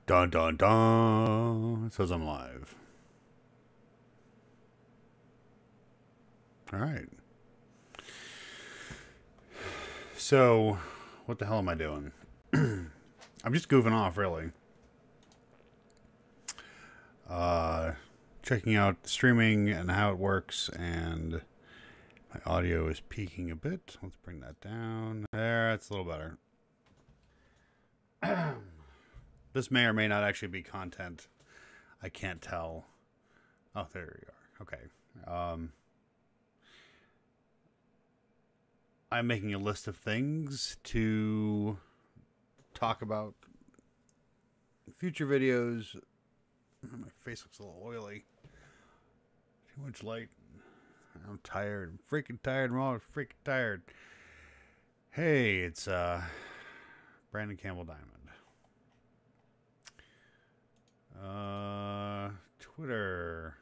Dun dun dun. It says I'm live. All right. So, what the hell am I doing? I'm just goofing off, really. Checking out streaming and how it works, and my audio is peaking a bit. Let's bring that down. There, that's a little better. This may or may not actually be content. I can't tell. Oh, there we are. Okay. I'm making a list of things to talk about future videos. My face looks a little oily. Too much light. I'm tired. I'm freaking tired. I'm all freaking tired. Hey, it's Brandon Campbell Diamond. Twitter.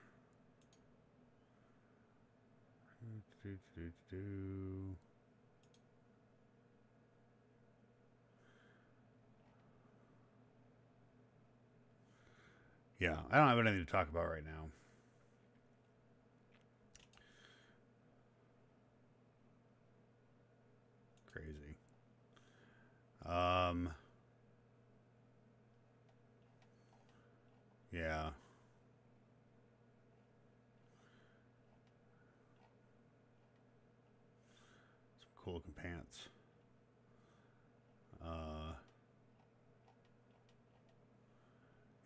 Yeah, I don't have anything to talk about right now. Crazy. Yeah. Some cool looking pants.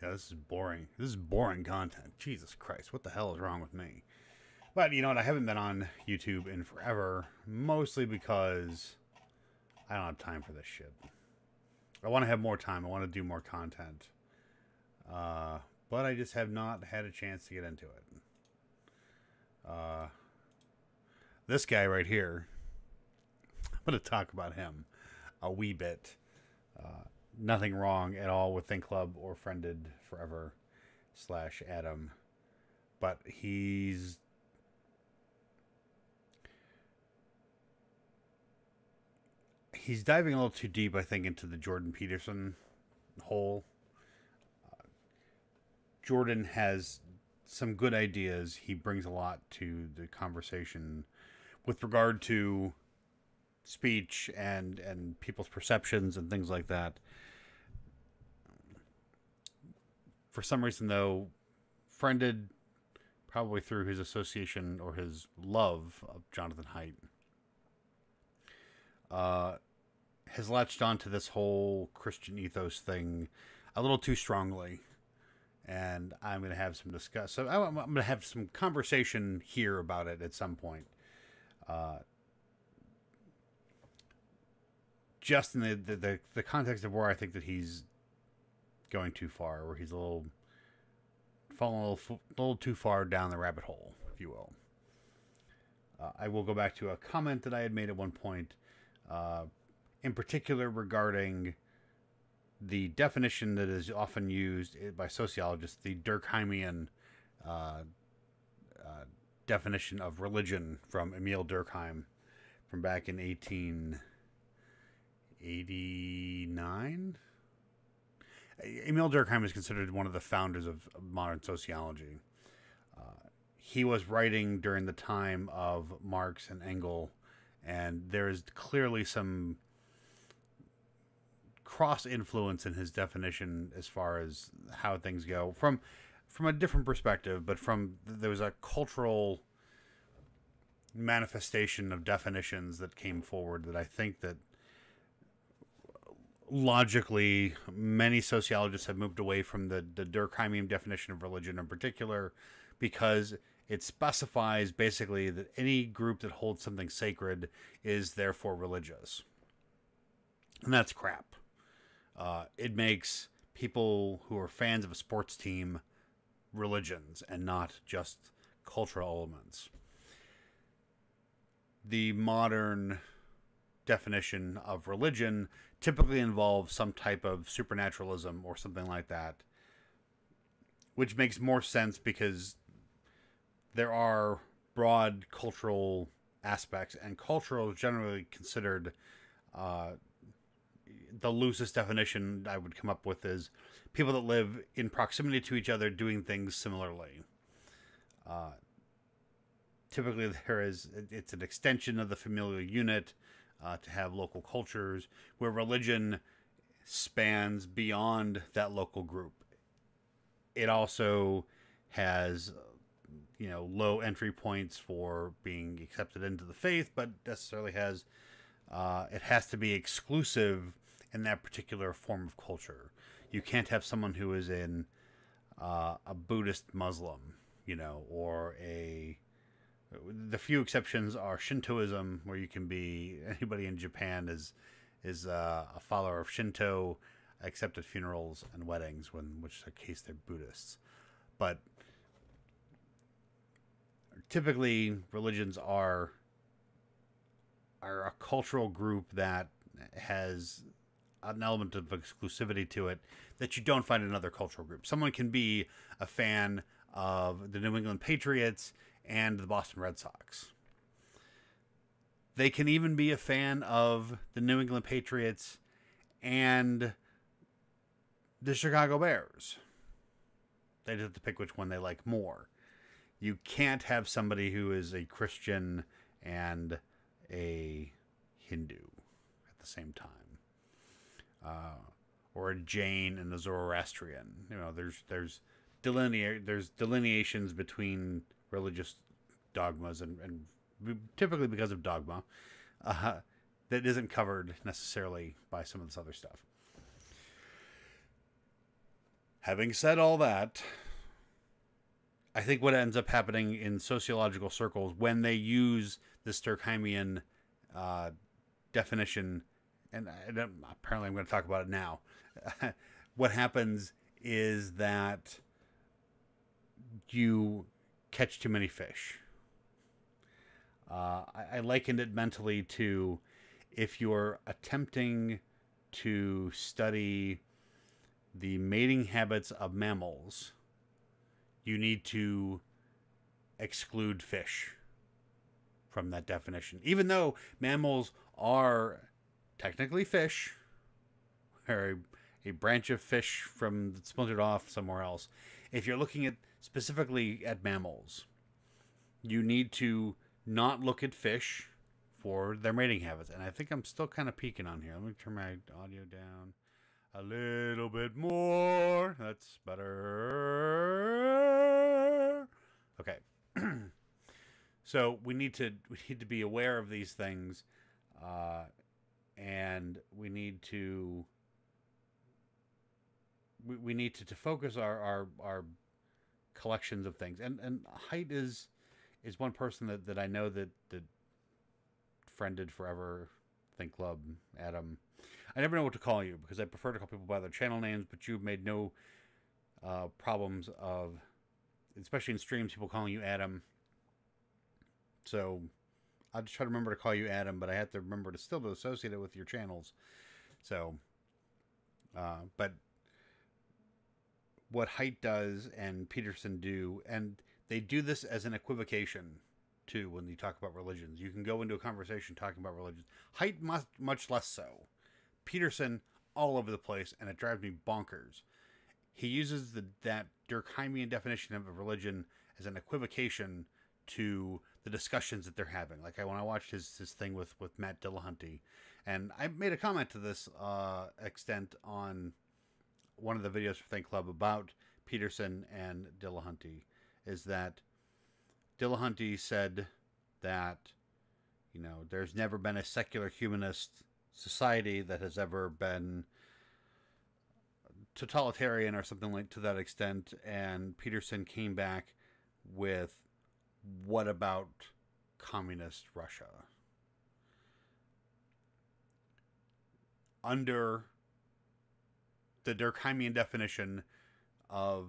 Yeah, this is boring. This is boring content. Jesus Christ, what the hell is wrong with me? But you know what? I haven't been on YouTube in forever, mostly because I don't have time for this shit. I want to have more time. I want to do more content. But I just have not had a chance to get into it. This guy right here, I'm going to talk about him a wee bit. Nothing wrong at all with Think Club or Friended Forever / Adam. But he's diving a little too deep, I think, into the Jordan Peterson hole. Jordan has some good ideas. He brings a lot to the conversation with regard to speech and people's perceptions and things like that. For some reason, though, Friended, probably through his association or his love of Jonathan Haidt, has latched onto this whole Christian ethos thing a little too strongly. And I'm going to have some discuss. So I'm going to have some conversation here about it at some point. Just in the context of where I think that he's going too far, where he's falling a little too far down the rabbit hole, if you will. I will go back to a comment that I had made at one point, in particular regarding the definition that is often used by sociologists, the Durkheimian definition of religion from Emil Durkheim from back in 1889. Emil Durkheim is considered one of the founders of modern sociology. He was writing during the time of Marx and Engels, and there is clearly some cross-influence in his definition as far as how things go from a different perspective, but there was a cultural manifestation of definitions that came forward that I think that logically many sociologists have moved away from the Durkheimian definition of religion in particular, because it specifies basically that any group that holds something sacred is therefore religious. And that's crap. It makes people who are fans of a sports team religions and not just cultural elements. The modern definition of religion typically involves some type of supernaturalism or something like that, which makes more sense because there are broad cultural aspects, and cultural is generally considered the loosest definition I would come up with is people that live in proximity to each other doing things similarly. Typically, it's an extension of the familial unit to have local cultures, where religion spans beyond that local group. It also has, low entry points for being accepted into the faith, but necessarily has it has to be exclusive in that particular form of culture. You can't have someone who is in a Buddhist Muslim, or the few exceptions are Shintoism, where you can be, anybody in Japan is a follower of Shinto, except at funerals and weddings, which in case they're Buddhists. But typically, religions are a cultural group that has an element of exclusivity to it that you don't find in other cultural groups. Someone can be a fan of the New England Patriots and the Boston Red Sox. They can even be a fan of the New England Patriots and the Chicago Bears. They just have to pick which one they like more. You can't have somebody who is a Christian and a Hindu at the same time. Or a Jain and a Zoroastrian. There's delineations between religious dogmas and typically because of dogma that isn't covered necessarily by some of this other stuff. Having said all that, I think what ends up happening in sociological circles when they use this Durkheimian definition, and apparently I'm going to talk about it now, what happens is that you catch too many fish. I likened it mentally to if you're attempting to study the mating habits of mammals, you need to exclude fish from that definition. Even though mammals are technically fish, or a branch of fish from splintered off somewhere else. If you're looking at specifically at mammals, you need to not look at fish for their mating habits. And I think I'm still kind of peeking on here. Let me turn my audio down a little bit more. That's better. Okay. So we need to be aware of these things, and we need to focus our collections of things. And Height is one person that I know that friended forever, Think Club, Adam. I never know what to call you because I prefer to call people by their channel names, but you've made no problems of, especially in streams, people calling you Adam. So I'll just try to remember to call you Adam, but I have to remember to still associate it with your channels. So, but what Height does and Peterson do, and they do this as an equivocation too when you talk about religions. You can go into a conversation talking about religions. Height much less so. Peterson all over the place, and it drives me bonkers. He uses that Durkheimian definition of a religion as an equivocation to the discussions that they're having. Like when I watched his thing with Matt Dillahunty, and I made a comment to this extent on one of the videos for Think Club about Peterson and Dillahunty, is that Dillahunty said that, there's never been a secular humanist society that has ever been totalitarian or something like to that extent, and Peterson came back with, what about communist Russia? Under the Durkheimian definition of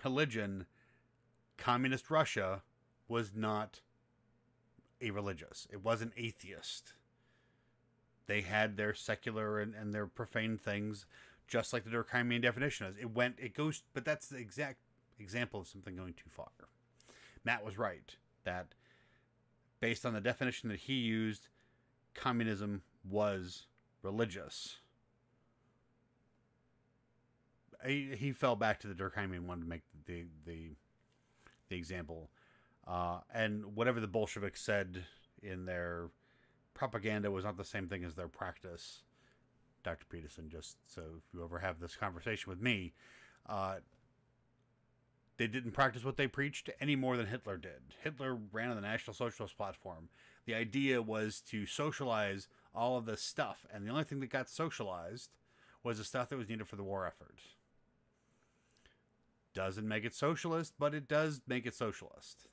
religion, communist Russia was not a religious. It wasn't atheist. They had their secular and their profane things, just like the Durkheimian definition is. It goes, but that's the exact example of something going too far. Matt was right that based on the definition that he used, communism was religious. he fell back to the Durkheimian and wanted to make the example. And whatever the Bolsheviks said in their propaganda was not the same thing as their practice. Dr. Peterson, just so if you ever have this conversation with me, they didn't practice what they preached any more than Hitler did. Hitler ran on the National Socialist platform. The idea was to socialize all of this stuff, and the only thing that got socialized was the stuff that was needed for the war effort. Doesn't make it socialist, but it does make it socialist.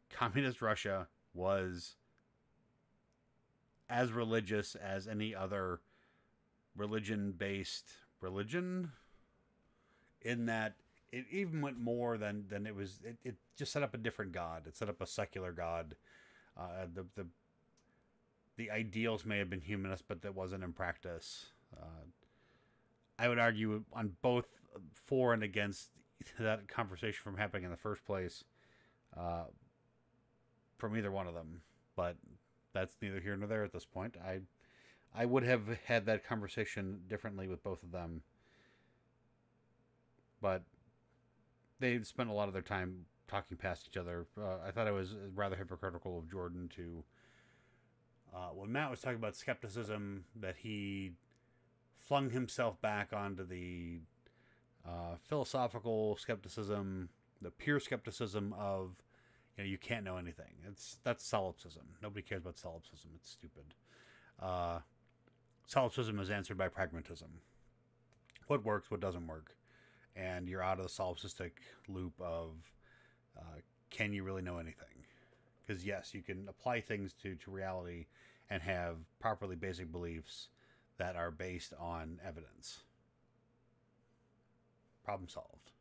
Communist Russia was as religious as any other religion-based religion, in that it even went more than it was. It just set up a different god. It set up a secular god. The ideals may have been humanist, but that wasn't in practice. I would argue on both for and against that conversation from happening in the first place, from either one of them. But that's neither here nor there at this point. I would have had that conversation differently with both of them, but they spent a lot of their time talking past each other. I thought it was rather hypocritical of Jordan to, when Matt was talking about skepticism, that he flung himself back onto the philosophical skepticism, the pure skepticism of, you can't know anything. That's solipsism. Nobody cares about solipsism. It's stupid. Solipsism is answered by pragmatism. What works, what doesn't work. And you're out of the solipsistic loop of, can you really know anything? Because yes, you can apply things to reality and have properly basic beliefs that are based on evidence. Problem solved.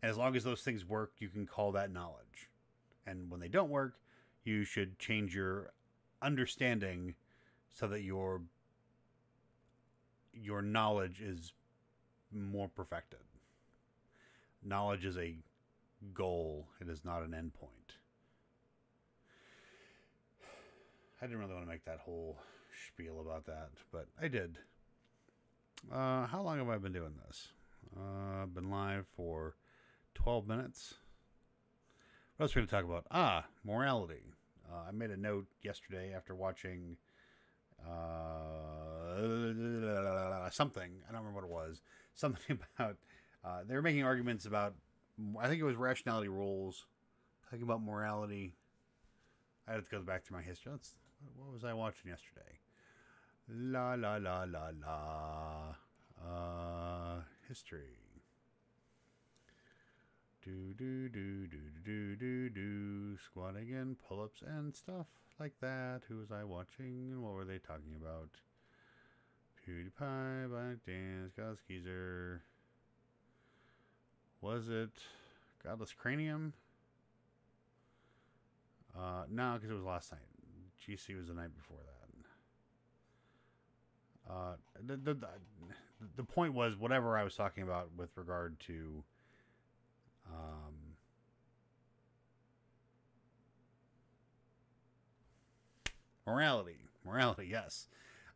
And as long as those things work, you can call that knowledge. And when they don't work, you should change your understanding so that your knowledge is more perfected. Knowledge is a goal. It is not an endpoint. I didn't really want to make that whole spiel about that, but I did. How long have I been doing this? I've been live for 12 minutes. What else are we going to talk about? Morality. I made a note yesterday after watching something. I don't remember what it was. Something about, they were making arguments about, I think it was rationality rules, talking about morality. I had to go back to my history. What was I watching yesterday? La la la la la. History. Do. Squatting and pull-ups and stuff like that. Who was I watching and what were they talking about? PewDiePie, Black Dance, Godless Geezer. Was it Godless Cranium? No, because it was last night. GC was the night before that. The point was whatever I was talking about with regard to morality, yes.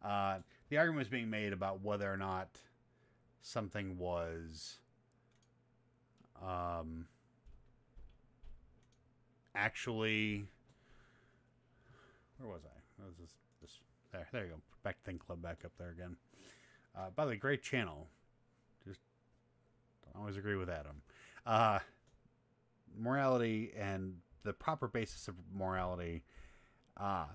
The argument was being made about whether or not something was actually, where was I? What was this there you go. Back to Think Club back up there again. By the way, great channel. Just don't always agree with Adam. Morality and the proper basis of morality.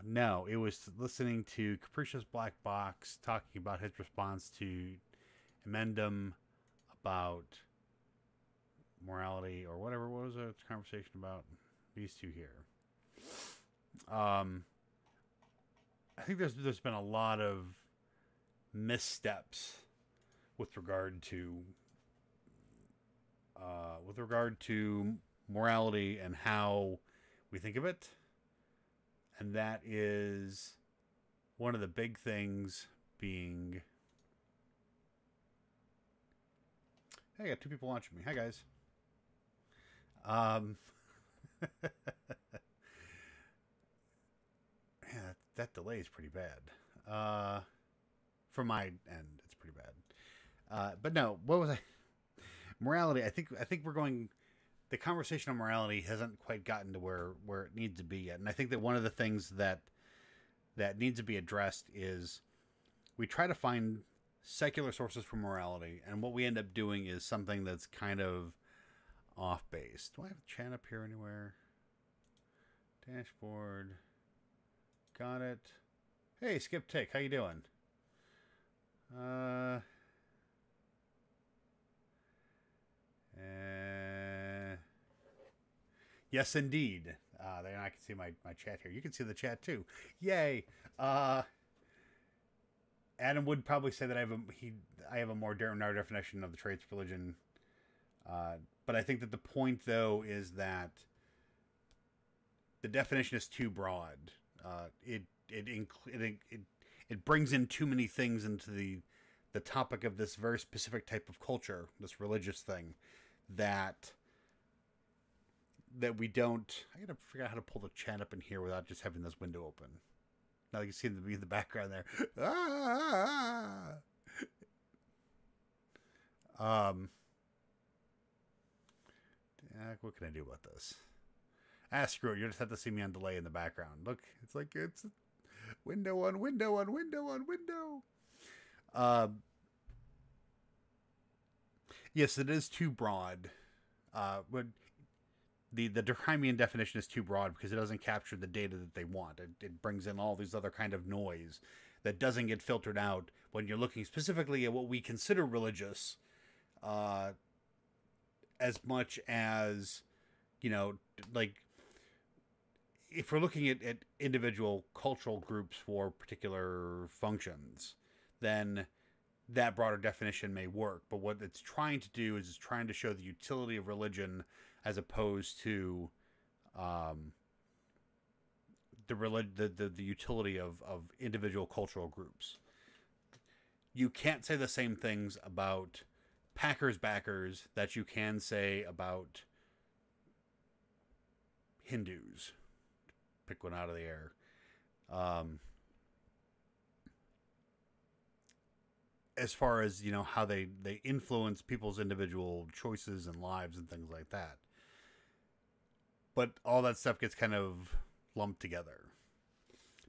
No, it was listening to Capricious Black Box talking about his response to Emendum about morality or whatever. What was the conversation about? These two here. I think there's been a lot of missteps with regard to morality and how we think of it, and that is one of the big things being. Hey, I got two people watching me. Hi guys. Yeah, that delay is pretty bad. From my end, it's pretty bad. But no, what was I? Morality. I think we're going. The conversation on morality hasn't quite gotten to where it needs to be yet, and I think that one of the things that needs to be addressed is we try to find secular sources for morality, and what we end up doing is something that's kind of off base. Do I have chat up here anywhere? Dashboard. Got it. Hey, Skip Tick, how you doing? Yes, indeed. There, I can see my chat here. You can see the chat too. Yay! Adam would probably say that I have a more narrow definition of the traits of religion. But I think that the point, though, is that the definition is too broad. It brings in too many things into the topic of this very specific type of culture, this religious thing, that we don't. I gotta figure out how to pull the chat up in here without just having this window open. Now you can see me in the background there. What can I do about this? Screw it. You just have to see me on delay in the background. Look, it's like it's window on window on window on window. Yes, it is too broad. But the Durkheimian definition is too broad because it doesn't capture the data that they want. It brings in all these other kind of noise that doesn't get filtered out when you're looking specifically at what we consider religious, as much as, like, if we're looking at individual cultural groups for particular functions, then that broader definition may work. But what it's trying to do is it's trying to show the utility of religion as opposed to the utility of individual cultural groups. You can't say the same things about Packers backers that you can say about Hindus. Pick one out of the air. As far as, how they influence people's individual choices and lives and things like that. But all that stuff gets kind of lumped together.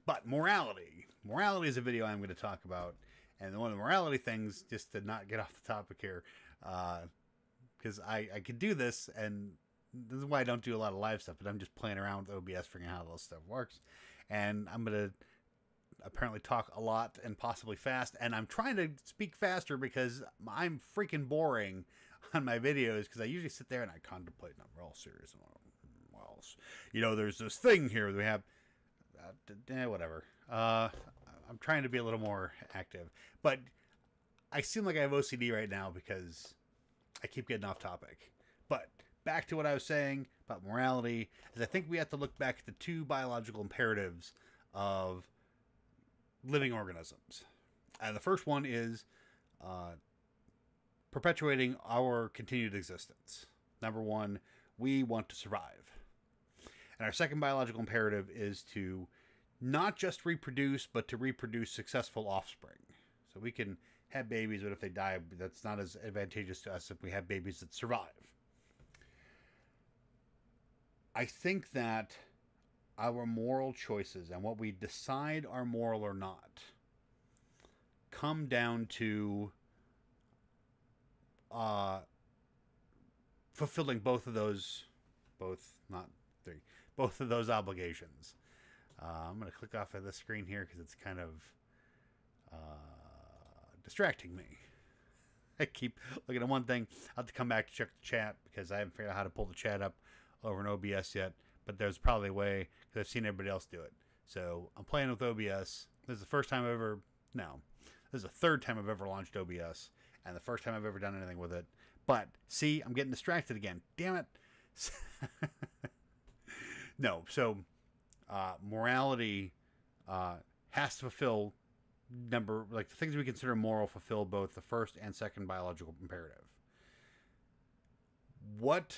But morality. Morality is a video I'm going to talk about. And one of the morality things, just to not get off the topic here, because I could do this, and this is why I don't do a lot of live stuff, but I'm just playing around with OBS, figuring out how all this stuff works. And I'm going to apparently talk a lot and possibly fast, and I'm trying to speak faster because I'm freaking boring on my videos, because I usually sit there and I contemplate, and I'm real serious. Well, there's this thing here that we have, whatever. I'm trying to be a little more active, but I seem like I have OCD right now because I keep getting off topic. But back to what I was saying about morality, is I think we have to look back at the two biological imperatives of living organisms. And the first one is perpetuating our continued existence. Number one, we want to survive. And our second biological imperative is to not just reproduce, but to reproduce successful offspring. So we can have babies, but if they die, that's not as advantageous to us if we have babies that survive. I think that our moral choices and what we decide are moral or not come down to fulfilling both of those obligations. I'm going to click off of this screen here because it's kind of distracting me. I keep looking at one thing. I'll have to come back to check the chat because I haven't figured out how to pull the chat up over in OBS yet. But there's probably a way, because I've seen everybody else do it. So I'm playing with OBS. This is the first time I've ever... No. This is the third time I've ever launched OBS. And the first time I've ever done anything with it. But, see, I'm getting distracted again. Damn it. No, so morality has to fulfill the things we consider moral fulfill both the first and second biological imperative. What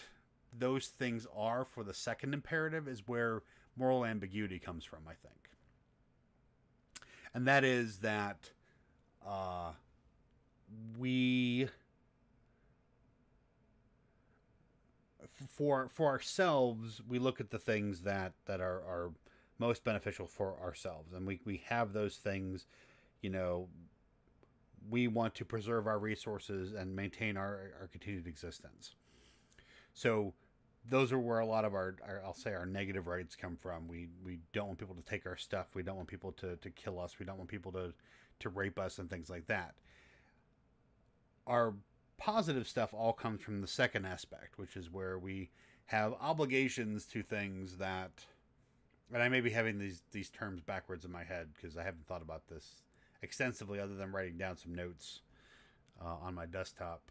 those things are for the second imperative is where moral ambiguity comes from, I think. And that is that we for ourselves, we look at the things that are most beneficial for ourselves, and we have those things. You know, we want to preserve our resources and maintain our continued existence. So those are where a lot of our I'll say our negative rights come from. We don't want people to take our stuff. We don't want people to kill us. We don't want people to rape us and things like that. Our positive stuff all comes from the second aspect, which is where we have obligations to things that, and I may be having these terms backwards in my head because I haven't thought about this extensively other than writing down some notes on my desktop.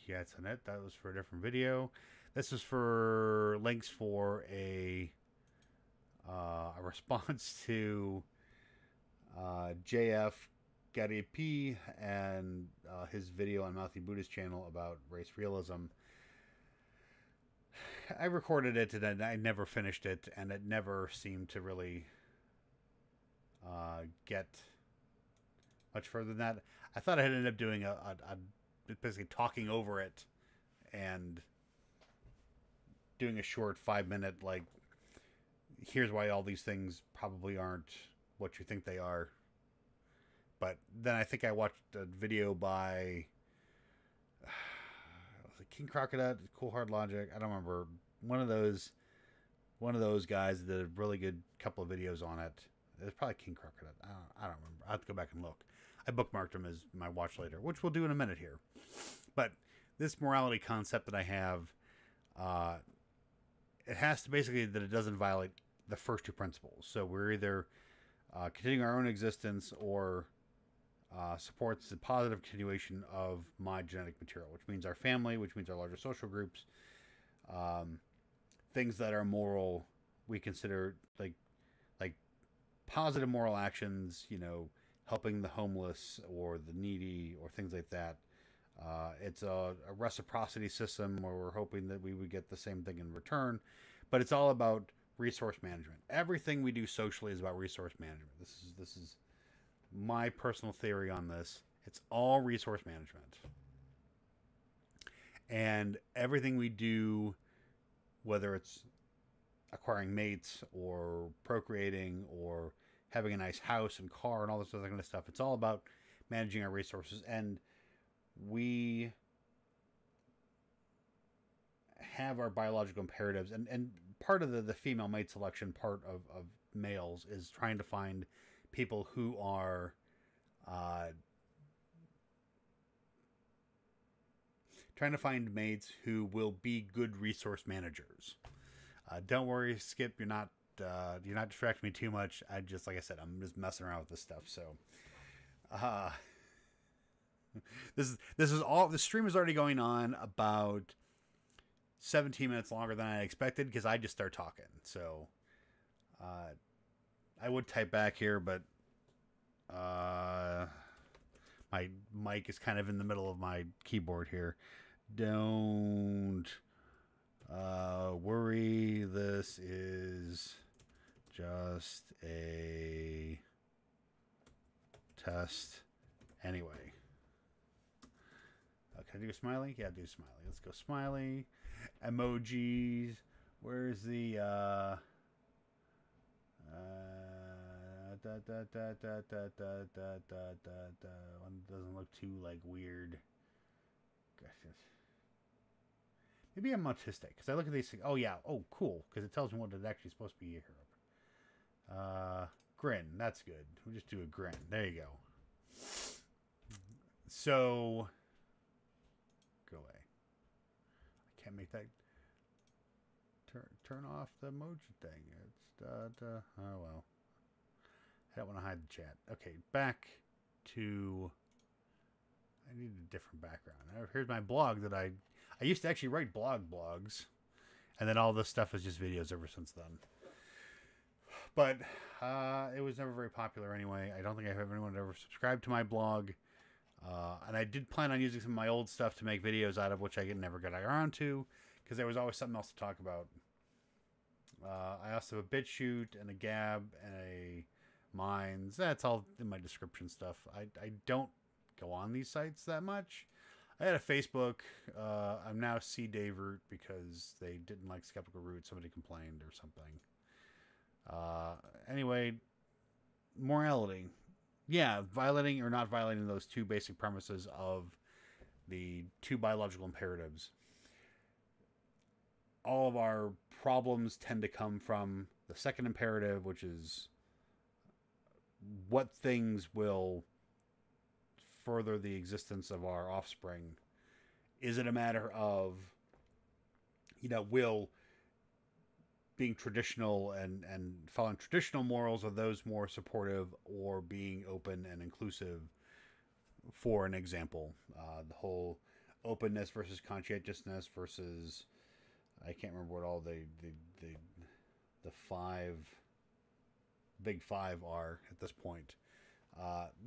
Yeah, it's a net. That was for a different video. This is for links for a response to JF Garipi and his video on Mouthy Buddha's channel about race realism. I recorded it and I never finished it, and it never seemed to really get much further than that. I thought I had ended up doing a basically talking over it and doing a short 5-minute, like, here's why all these things probably aren't what you think they are. But then I think I watched a video by was it King Crocodile, Cool Hard Logic, I don't remember, one of those guys did a really good couple of videos on it. It was probably King Crocodile. I don't remember. I have to go back and look. I bookmarked him as my watch later, which we'll do in a minute here. But this morality concept that I have, it has to basically that it doesn't violate the first two principles. So we're either continuing our own existence or supports the positive continuation of my genetic material, which means our family, which means our larger social groups. Things that are moral, we consider like positive moral actions, you know, helping the homeless or the needy or things like that. It's a reciprocity system where we're hoping that we would get the same thing in return, but it's all about resource management. Everything we do socially is about resource management. This is my personal theory on this. It's all resource management. And everything we do, whether it's acquiring mates or procreating or having a nice house and car and all this other kind of stuff, it's all about managing our resources. And we have our biological imperatives, and part of the female mate selection part of males is trying to find people who are trying to find mates who will be good resource managers. Don't worry, Skip, you're not distracting me too much. Like I said, I'm just messing around with this stuff. So this is all, the stream is already going on about 17 minutes longer than I expected because I just start talking. So I would type back here, but my mic is kind of in the middle of my keyboard here. Don't worry, this is just a test anyway. Can I do a smiley? Yeah, do smiley. Let's go smiley. Emojis. Where's the one doesn't look too like weird. Gosh, maybe I'm autistic because I look at these things. Oh yeah. Oh cool, because it tells me what it's actually supposed to be here. Grin. That's good. We'll just do a grin. There you go. So go away. I can't make that turn off the emoji thing. It's oh well. I don't want to hide the chat. Okay, back to. I need a different background. Here's my blog that I used to actually write blogs, and then all this stuff is just videos ever since then. But it was never very popular anyway. I don't think I have anyone ever subscribed to my blog. And I did plan on using some of my old stuff to make videos out of, which I never got around to, because there was always something else to talk about. I also have a BitChute and a Gab and a mines. That's all in my description stuff. I don't go on these sites that much. I had a Facebook. I'm now C. Dave Root because they didn't like Skeptical Root. Somebody complained or something. Anyway, morality. Yeah, violating or not violating those two basic premises of the two biological imperatives. All of our problems tend to come from the second imperative, which is what things will further the existence of our offspring. Is it a matter of, will being traditional and following traditional morals, are those more supportive, or being open and inclusive? For an example, the whole openness versus conscientiousness versus, I can't remember what all the big five are at this point.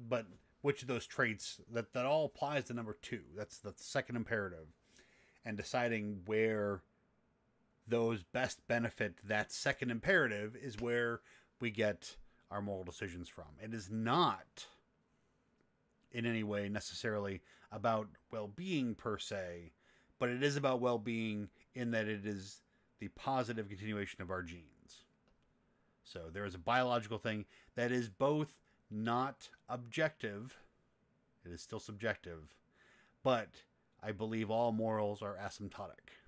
But which of those traits that all applies to number 2? That's the second imperative, and deciding where those best benefit that second imperative is where we get our moral decisions from. It is not in any way necessarily about well-being per se, but it is about well-being in that it is the positive continuation of our genes. So there is a biological thing that is both not objective, it is still subjective, but I believe all morals are asymptotic.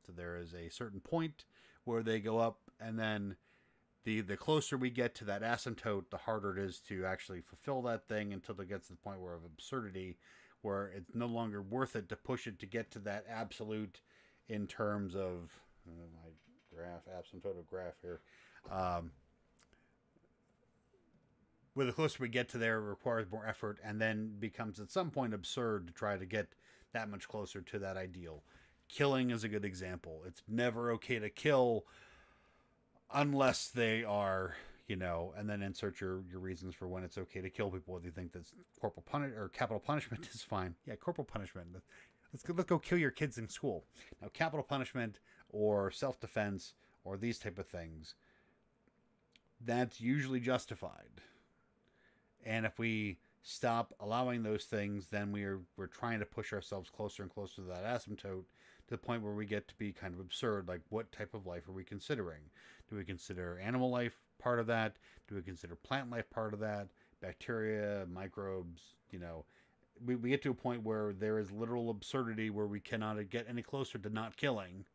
So there is a certain point where they go up, and then the closer we get to that asymptote, the harder it is to actually fulfill that thing, until it gets to the point where of absurdity, where it's no longer worth it to push it to get to that absolute in terms of my graph, asymptote of graph here. Where the closer we get to there, it requires more effort, and then becomes at some point absurd to try to get that much closer to that ideal. Killing is a good example. It's never okay to kill unless they are, and then insert your reasons for when it's okay to kill people. Whether you think that's corporal or capital punishment is fine. Yeah, corporal punishment. Let's go kill your kids in school. Now, capital punishment or self-defense or these type of things, that's usually justified. And if we stop allowing those things, then we're trying to push ourselves closer and closer to that asymptote, to the point where we get to be kind of absurd. Like, what type of life are we considering? Do we consider animal life part of that? Do we consider plant life part of that? Bacteria, microbes, we get to a point where there is literal absurdity, where we cannot get any closer to not killing,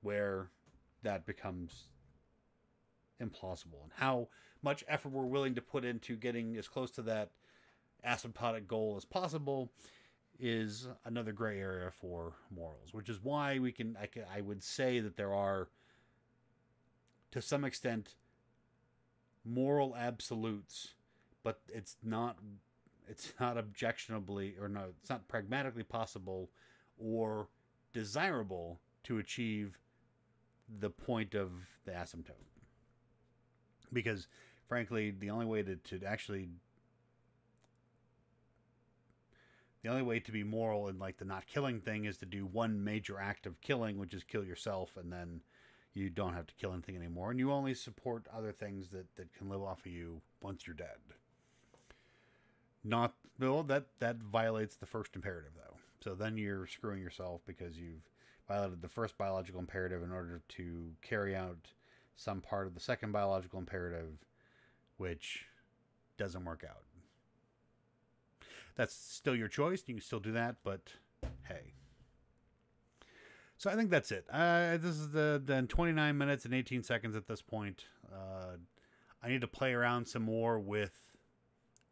where that becomes implausible. And how much effort we're willing to put into getting as close to that asymptotic goal as possible is another gray area for morals, which is why I would say that there are, to some extent, moral absolutes, but it's not objectionably, or no, it's not pragmatically possible or desirable to achieve the point of the asymptote. Because, frankly, the only way to be moral in, like, the not killing thing is to do one major act of killing, which is kill yourself, and then you don't have to kill anything anymore, and you only support other things that can live off of you once you're dead. That violates the first imperative, though. So then you're screwing yourself, because you've violated the first biological imperative in order to carry out some part of the second biological imperative, which doesn't work out. That's still your choice. You can still do that, but hey. So I think that's it. This is the 29 minutes and 18 seconds at this point. I need to play around some more with...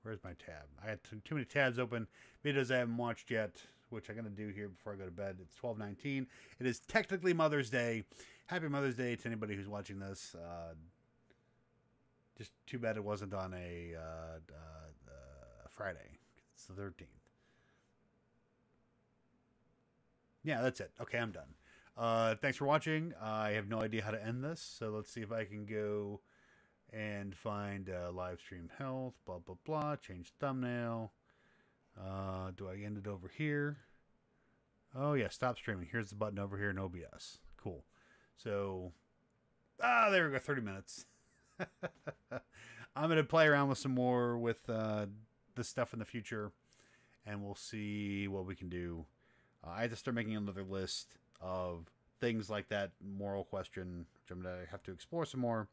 Where's my tab? I had too many tabs open. Videos I haven't watched yet, which I'm going to do here before I go to bed. It's 12:19. It is technically Mother's Day. Happy Mother's Day to anybody who's watching this. Just too bad it wasn't on a Friday. It's the 13th. Yeah, that's it. Okay, I'm done. Thanks for watching. I have no idea how to end this, so let's see if I can go and find live stream health, blah, blah, blah. Change thumbnail. Do I end it over here? Oh, yeah, stop streaming. Here's the button over here in OBS. Cool. So, there we go, 30 minutes. I'm going to play around with some more with this stuff in the future, and we'll see what we can do. I have to start making another list of things like that moral question, which I'm going to have to explore some more.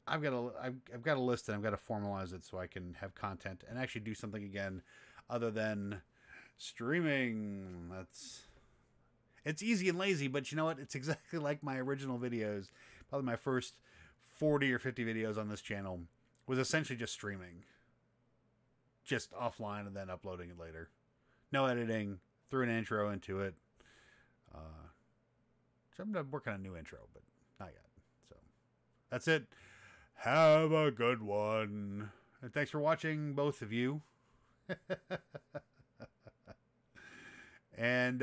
I've got a list, and I've got to formalize it so I can have content and actually do something again other than streaming. It's easy and lazy, but you know what? It's exactly like my original videos. Probably my first 40 or 50 videos on this channel was essentially just streaming. Just offline and then uploading it later. No editing. Threw an intro into it. So I'm working on a new intro, but not yet. So that's it. Have a good one. And thanks for watching, both of you. And